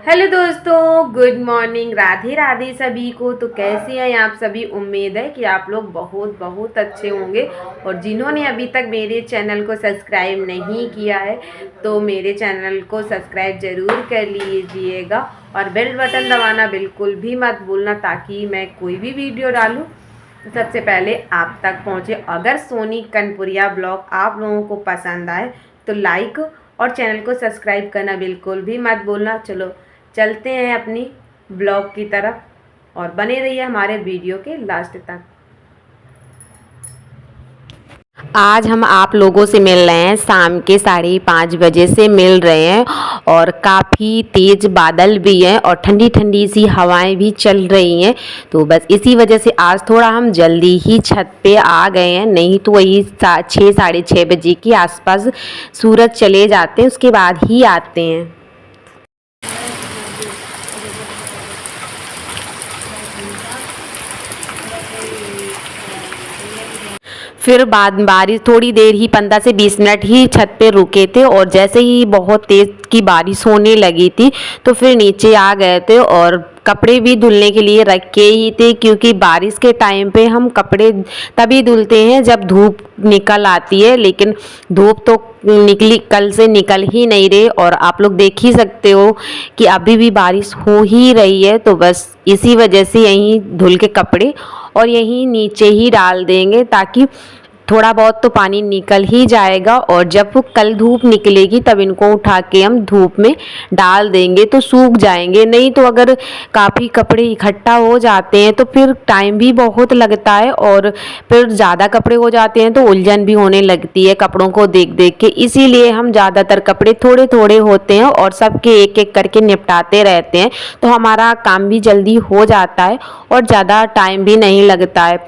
Hello दोस्तों, good morning. Radhe Radhe सभी को। तो कैसे हैं आप सभी? उम्मीद है कि आप लोग बहुत बहुत अच्छे होंगे। और जिन्होंने अभी तक मेरे चैनल को सब्सक्राइब नहीं किया है तो मेरे चैनल को सब्सक्राइब ज़रूर कर लीजिएगा और बेल बटन दबाना बिल्कुल भी मत भूलना, ताकि मैं कोई भी वीडियो डालूँ तो सबसे पहले आप तक पहुँचे। अगर सोनी कनपुरिया ब्लॉग आप लोगों को पसंद आए तो लाइक और चैनल को सब्सक्राइब करना बिल्कुल भी मत भूलना। चलो चलते हैं अपनी ब्लॉग की तरफ और बने रहिए हमारे वीडियो के लास्ट तक। आज हम आप लोगों से मिल रहे हैं, शाम के 5:30 बजे से मिल रहे हैं और काफ़ी तेज़ बादल भी हैं और ठंडी ठंडी सी हवाएं भी चल रही हैं। तो बस इसी वजह से आज थोड़ा हम जल्दी ही छत पे आ गए हैं, नहीं तो वही 6 साढ़े 6 बजे के आसपास सूरज चले जाते हैं, उसके बाद ही आते हैं। फिर बाद बारिश थोड़ी देर ही 15 से 20 मिनट ही छत पे रुके थे और जैसे ही बहुत तेज़ की बारिश होने लगी थी तो फिर नीचे आ गए थे और कपड़े भी धुलने के लिए रखे ही थे, क्योंकि बारिश के टाइम पे हम कपड़े तभी धुलते हैं जब धूप निकल आती है। लेकिन धूप तो निकली, कल से निकल ही नहीं रही और आप लोग देख ही सकते हो कि अभी भी बारिश हो ही रही है। तो बस इसी वजह से यहीं धुल के कपड़े और यहीं नीचे ही डाल देंगे, ताकि थोड़ा बहुत तो पानी निकल ही जाएगा और जब कल धूप निकलेगी तब इनको उठा के हम धूप में डाल देंगे तो सूख जाएंगे। नहीं तो अगर काफ़ी कपड़े इकट्ठा हो जाते हैं तो फिर टाइम भी बहुत लगता है और फिर ज़्यादा कपड़े हो जाते हैं तो उलझन भी होने लगती है कपड़ों को देख देख के। इसीलिए हम ज़्यादातर कपड़े थोड़े थोड़े होते हैं और सबके एक एक करके निपटाते रहते हैं, तो हमारा काम भी जल्दी हो जाता है और ज़्यादा टाइम भी नहीं लगता है।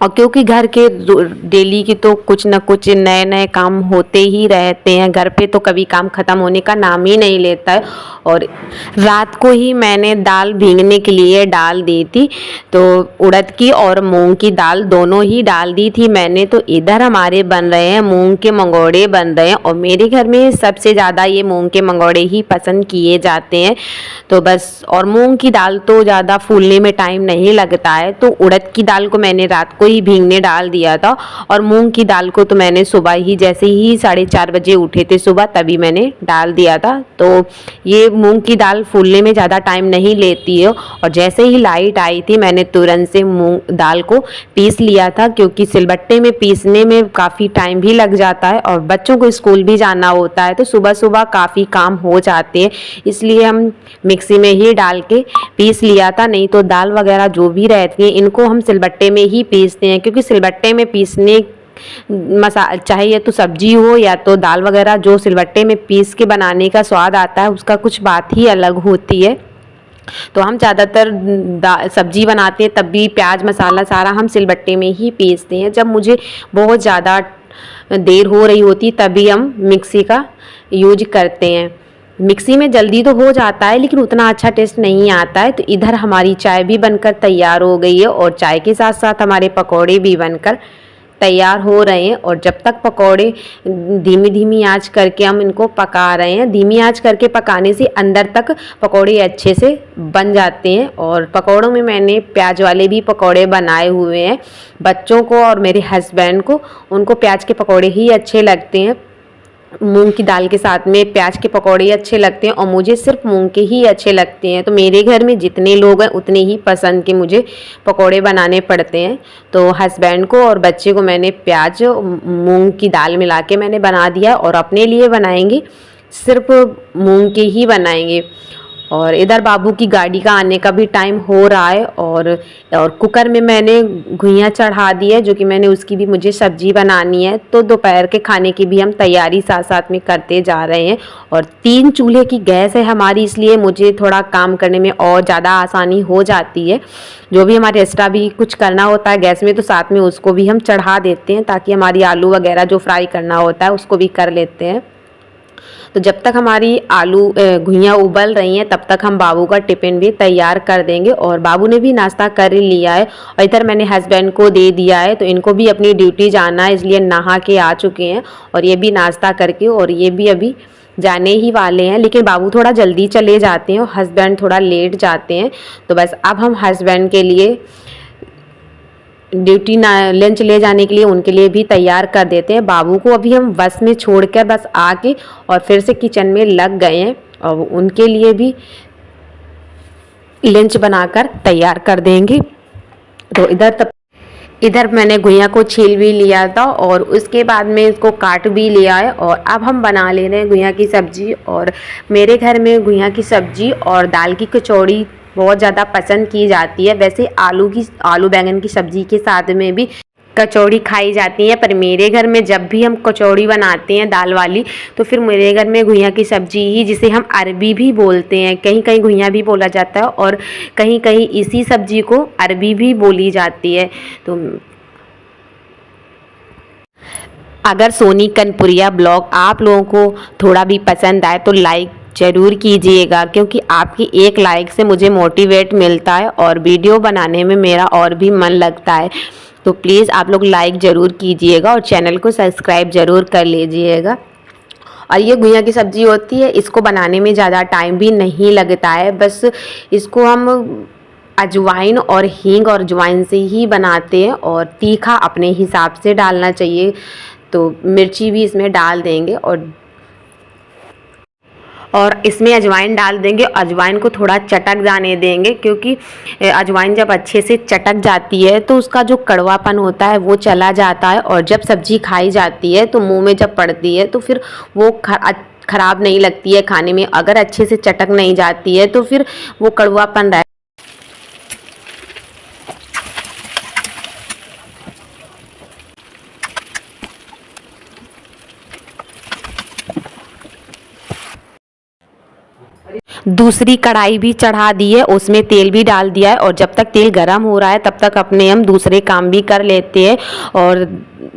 और क्योंकि घर के डेली की तो कुछ ना कुछ नए नए काम होते ही रहते हैं, घर पे तो कभी काम ख़त्म होने का नाम ही नहीं लेता है। और रात को ही मैंने दाल भीगने के लिए डाल दी थी, तो उड़द की और मूंग की दाल दोनों ही डाल दी थी मैंने। तो इधर हमारे बन रहे हैं मूंग के मंगोड़े बन रहे हैं और मेरे घर में सबसे ज़्यादा ये मूंग के मंगोड़े ही पसंद किए जाते हैं। तो बस, और मूंग की दाल तो ज़्यादा फूलने में टाइम नहीं लगता है, तो उड़द की दाल को मैंने रात को ही भीगने डाल दिया था और मूंग की दाल को तो मैंने सुबह ही, जैसे ही 4:30 बजे उठे थे सुबह, तभी मैंने डाल दिया था। तो ये मूंग की दाल फूलने में ज़्यादा टाइम नहीं लेती है और जैसे ही लाइट आई थी मैंने तुरंत से मूंग दाल को पीस लिया था, क्योंकि सिलबट्टे में पीसने में काफ़ी टाइम भी लग जाता है और बच्चों को स्कूल भी जाना होता है, तो सुबह सुबह काफ़ी काम हो जाते हैं। इसलिए हम मिक्सी में ही डाल के पीस लिया था। नहीं तो दाल वगैरह जो भी रहती है इनको हम सिलबट्टे में ही पीसते हैं, क्योंकि सिलबट्टे में पीसने चाहे ये तो सब्जी हो या तो दाल वगैरह, जो सिलबट्टे में पीस के बनाने का स्वाद आता है उसका कुछ बात ही अलग होती है। तो हम ज़्यादातर सब्जी बनाते हैं तब भी प्याज मसाला सारा हम सिलबट्टे में ही पीसते हैं। जब मुझे बहुत ज़्यादा देर हो रही होती तभी हम मिक्सी का यूज करते हैं। मिक्सी में जल्दी तो हो जाता है लेकिन उतना अच्छा टेस्ट नहीं आता है। तो इधर हमारी चाय भी बनकर तैयार हो गई है और चाय के साथ साथ हमारे पकौड़े भी बनकर तैयार हो रहे हैं। और जब तक पकौड़े धीमी धीमी आंच करके हम इनको पका रहे हैं, धीमी आंच करके पकाने से अंदर तक पकौड़े अच्छे से बन जाते हैं। और पकौड़ों में मैंने प्याज वाले भी पकौड़े बनाए हुए हैं बच्चों को और मेरे हस्बैंड को, उनको प्याज के पकौड़े ही अच्छे लगते हैं। मूंग की दाल के साथ में प्याज के पकौड़े अच्छे लगते हैं और मुझे सिर्फ मूंग के ही अच्छे लगते हैं। तो मेरे घर में जितने लोग हैं उतने ही पसंद के मुझे पकौड़े बनाने पड़ते हैं। तो हस्बैंड को और बच्चे को मैंने प्याज मूंग की दाल मिला के मैंने बना दिया और अपने लिए बनाएंगे सिर्फ मूंग के ही बनाएंगे। और इधर बाबू की गाड़ी का आने का भी टाइम हो रहा है और कुकर में मैंने घुइयाँ चढ़ा दी है, जो कि मैंने उसकी भी मुझे सब्जी बनानी है। तो दोपहर के खाने की भी हम तैयारी साथ साथ में करते जा रहे हैं। और 3 चूल्हे की गैस है हमारी, इसलिए मुझे थोड़ा काम करने में और ज़्यादा आसानी हो जाती है। जो भी हमारे एक्स्ट्रा भी कुछ करना होता है गैस में तो साथ में उसको भी हम चढ़ा देते हैं, ताकि हमारी आलू वगैरह जो फ्राई करना होता है उसको भी कर लेते हैं। तो जब तक हमारी आलू घुइयाँ उबल रही हैं तब तक हम बाबू का टिफ़िन भी तैयार कर देंगे। और बाबू ने भी नाश्ता कर लिया है और इधर मैंने हस्बैंड को दे दिया है, तो इनको भी अपनी ड्यूटी जाना है, इसलिए नहा के आ चुके हैं और ये भी नाश्ता करके और ये भी अभी जाने ही वाले हैं, लेकिन बाबू थोड़ा जल्दी चले जाते हैं और हस्बैंड थोड़ा लेट जाते हैं। तो बस अब हम हस्बैंड के लिए ड्यूटी ना लंच ले जाने के लिए उनके लिए भी तैयार कर देते हैं। बाबू को अभी हम बस में छोड़कर बस आके और फिर से किचन में लग गए हैं और उनके लिए भी लंच बनाकर तैयार कर देंगे। तो इधर मैंने घुइयाँ को छील भी लिया था और उसके बाद में इसको काट भी लिया है और अब हम बना ले रहे हैं घुइयाँ की सब्ज़ी। और मेरे घर में घुइयाँ की सब्ज़ी और दाल की कचौड़ी बहुत ज़्यादा पसंद की जाती है। वैसे आलू बैंगन की सब्ज़ी के साथ में भी कचौड़ी खाई जाती है, पर मेरे घर में जब भी हम कचौड़ी बनाते हैं दाल वाली तो फिर मेरे घर में घुइयाँ की सब्ज़ी ही, जिसे हम अरबी भी बोलते हैं, कहीं कहीं घुइयाँ भी बोला जाता है और कहीं कहीं इसी सब्ज़ी को अरबी भी बोली जाती है। तो अगर सोनी कनपुरिया ब्लॉग आप लोगों को थोड़ा भी पसंद आए तो लाइक ज़रूर कीजिएगा, क्योंकि आपकी एक लाइक से मुझे मोटिवेट मिलता है और वीडियो बनाने में मेरा और भी मन लगता है। तो प्लीज़ आप लोग लाइक ज़रूर कीजिएगा और चैनल को सब्सक्राइब ज़रूर कर लीजिएगा। और ये घुइयाँ की सब्ज़ी होती है, इसको बनाने में ज़्यादा टाइम भी नहीं लगता है, बस इसको हम अजवाइन और हींग और अजवाइन से ही बनाते हैं और तीखा अपने हिसाब से डालना चाहिए। तो मिर्ची भी इसमें डाल देंगे और इसमें अजवाइन डाल देंगे। अजवाइन को थोड़ा चटक जाने देंगे, क्योंकि अजवाइन जब अच्छे से चटक जाती है तो उसका जो कड़वापन होता है वो चला जाता है और जब सब्ज़ी खाई जाती है तो मुंह में जब पड़ती है तो फिर वो ख़राब नहीं लगती है खाने में। अगर अच्छे से चटक नहीं जाती है तो फिर वो कड़वापन रह दूसरी कढ़ाई भी चढ़ा दी है, उसमें तेल भी डाल दिया है और जब तक तेल गर्म हो रहा है तब तक अपने हम दूसरे काम भी कर लेते हैं। और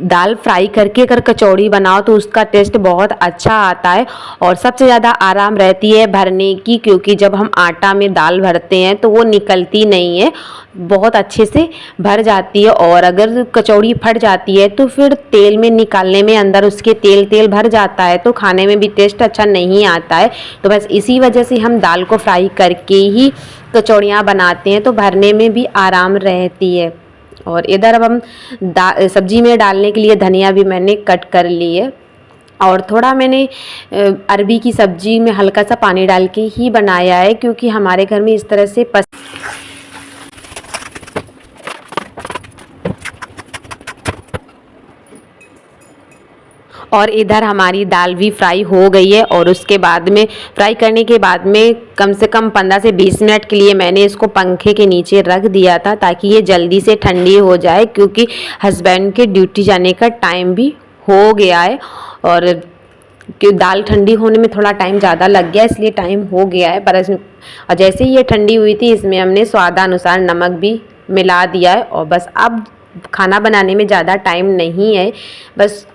दाल फ्राई करके अगर कचौड़ी बनाओ तो उसका टेस्ट बहुत अच्छा आता है और सबसे ज़्यादा आराम रहती है भरने की, क्योंकि जब हम आटा में दाल भरते हैं तो वो निकलती नहीं है, बहुत अच्छे से भर जाती है। और अगर कचौड़ी फट जाती है तो फिर तेल में निकालने में अंदर उसके तेल भर जाता है तो खाने में भी टेस्ट अच्छा नहीं आता है। तो बस इसी वजह से हम दाल को फ्राई करके ही कचौड़ियाँ बनाते हैं, तो भरने में भी आराम रहती है। और इधर अब हम सब्जी में डालने के लिए धनिया भी मैंने कट कर ली है और थोड़ा मैंने अरबी की सब्जी में हल्का सा पानी डाल के ही बनाया है, क्योंकि हमारे घर में इस तरह से और इधर हमारी दाल भी फ्राई हो गई है और उसके बाद में फ्राई करने के बाद में कम से कम 15 से 20 मिनट के लिए मैंने इसको पंखे के नीचे रख दिया था, ताकि ये जल्दी से ठंडी हो जाए, क्योंकि हस्बैंड के ड्यूटी जाने का टाइम भी हो गया है और कि दाल ठंडी होने में थोड़ा टाइम ज़्यादा लग गया, इसलिए टाइम हो गया है। पर और जैसे ही ये ठंडी हुई थी इसमें हमने स्वादानुसार नमक भी मिला दिया है और बस अब खाना बनाने में ज़्यादा टाइम नहीं है, बस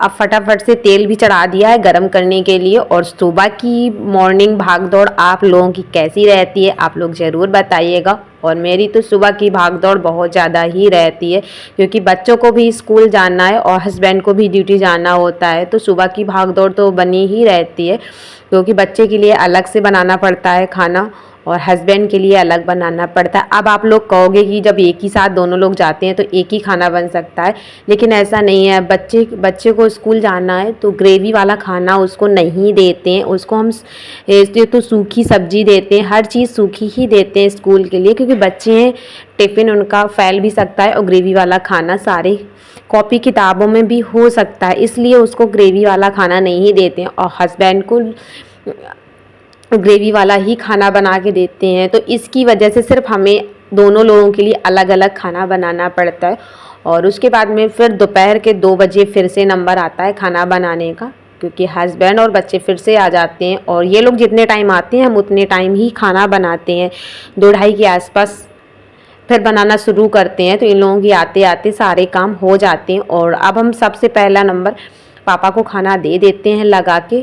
अब फटाफट से तेल भी चढ़ा दिया है गरम करने के लिए। और सुबह की मॉर्निंग भागदौड़ आप लोगों की कैसी रहती है आप लोग ज़रूर बताइएगा। और मेरी तो सुबह की भागदौड़ बहुत ज़्यादा ही रहती है, क्योंकि बच्चों को भी स्कूल जाना है और हस्बैंड को भी ड्यूटी जाना होता है, तो सुबह की भागदौड़ तो बनी ही रहती है, क्योंकि बच्चे के लिए अलग से बनाना पड़ता है खाना और हस्बैंड के लिए अलग बनाना पड़ता है। अब आप लोग कहोगे कि जब एक ही साथ दोनों लोग जाते हैं तो एक ही खाना बन सकता है, लेकिन ऐसा नहीं है। बच्चे को स्कूल जाना है तो ग्रेवी वाला खाना उसको नहीं देते हैं, उसको हम तो सूखी सब्जी देते हैं, हर चीज़ सूखी ही देते हैं स्कूल के लिए, क्योंकि बच्चे हैं, टिफ़िन उनका फैल भी सकता है और ग्रेवी वाला खाना सारे कॉपी किताबों में भी हो सकता है, इसलिए उसको ग्रेवी वाला खाना नहीं देते हैं और हस्बैंड को ग्रेवी वाला ही खाना बना के देते हैं। तो इसकी वजह से सिर्फ हमें दोनों लोगों के लिए अलग अलग खाना बनाना पड़ता है। और उसके बाद में फिर दोपहर के 2 बजे फिर से नंबर आता है खाना बनाने का, क्योंकि हस्बैंड और बच्चे फिर से आ जाते हैं और ये लोग जितने टाइम आते हैं हम उतने टाइम ही खाना बनाते हैं। 2-2:30 के आसपास फिर बनाना शुरू करते हैं, तो इन लोगों की आते आते सारे काम हो जाते हैं। और अब हम सबसे पहला नंबर पापा को खाना दे देते हैं लगा के,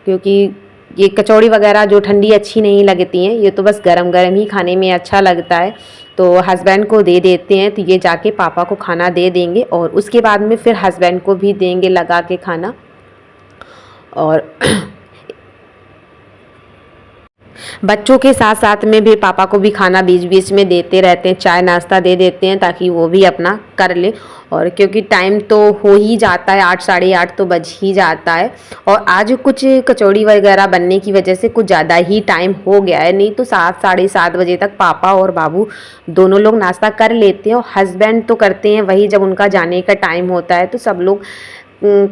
क्योंकि ये कचौड़ी वगैरह जो ठंडी अच्छी नहीं लगती हैं, ये तो बस गरम गरम ही खाने में अच्छा लगता है। तो हस्बैंड को दे देते हैं, तो ये जाके पापा को खाना दे देंगे और उसके बाद में फिर हस्बैंड को भी देंगे लगा के खाना। और बच्चों के साथ साथ में भी पापा को भी खाना बीच बीच में देते रहते हैं, चाय नाश्ता दे देते हैं ताकि वो भी अपना कर ले। और क्योंकि टाइम तो हो ही जाता है, 8 साढ़े 8 तो बज ही जाता है। और आज कुछ कचौड़ी वगैरह बनने की वजह से कुछ ज़्यादा ही टाइम हो गया है, नहीं तो 7 साढ़े 7 बजे तक पापा और बाबू दोनों लोग नाश्ता कर लेते हैं। और हस्बैंड तो करते हैं वही जब उनका जाने का टाइम होता है। तो सब लोग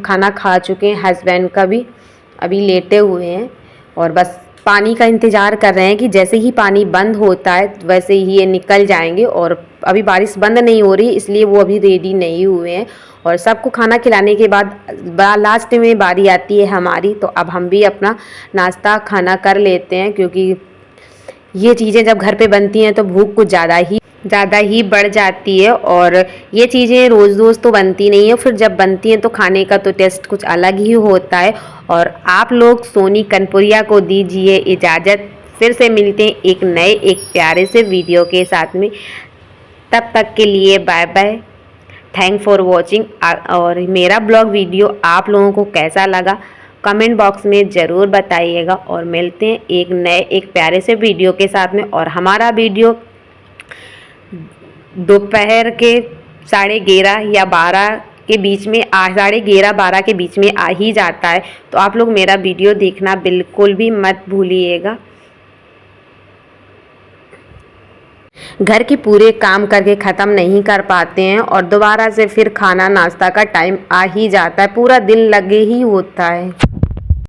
खाना खा चुके हैं, हस्बैंड का भी अभी लेटे हुए हैं और बस पानी का इंतज़ार कर रहे हैं कि जैसे ही पानी बंद होता है वैसे ही ये निकल जाएंगे। और अभी बारिश बंद नहीं हो रही इसलिए वो अभी रेडी नहीं हुए हैं। और सबको खाना खिलाने के बाद लास्ट में बारी आती है हमारी, तो अब हम भी अपना नाश्ता खाना कर लेते हैं, क्योंकि ये चीज़ें जब घर पे बनती हैं तो भूख कुछ ज़्यादा ही बढ़ जाती है। और ये चीज़ें रोज़ रोज़ तो बनती नहीं है, फिर जब बनती हैं तो खाने का तो टेस्ट कुछ अलग ही होता है। और आप लोग सोनी कनपुरिया को दीजिए इजाज़त, फिर से मिलते हैं एक नए एक प्यारे से वीडियो के साथ में। तब तक के लिए bye bye, thank for watching. और मेरा ब्लॉग वीडियो आप लोगों को कैसा लगा कमेंट बॉक्स में ज़रूर बताइएगा। और मिलते हैं एक नए एक प्यारे से वीडियो के साथ में। और हमारा वीडियो दोपहर के 11:30 या 12 के बीच में 11:30-12 के बीच में आ ही जाता है, तो आप लोग मेरा वीडियो देखना बिल्कुल भी मत भूलिएगा। घर के पूरे काम करके ख़त्म नहीं कर पाते हैं और दोबारा से फिर खाना नाश्ता का टाइम आ ही जाता है, पूरा दिन लगे ही होता है।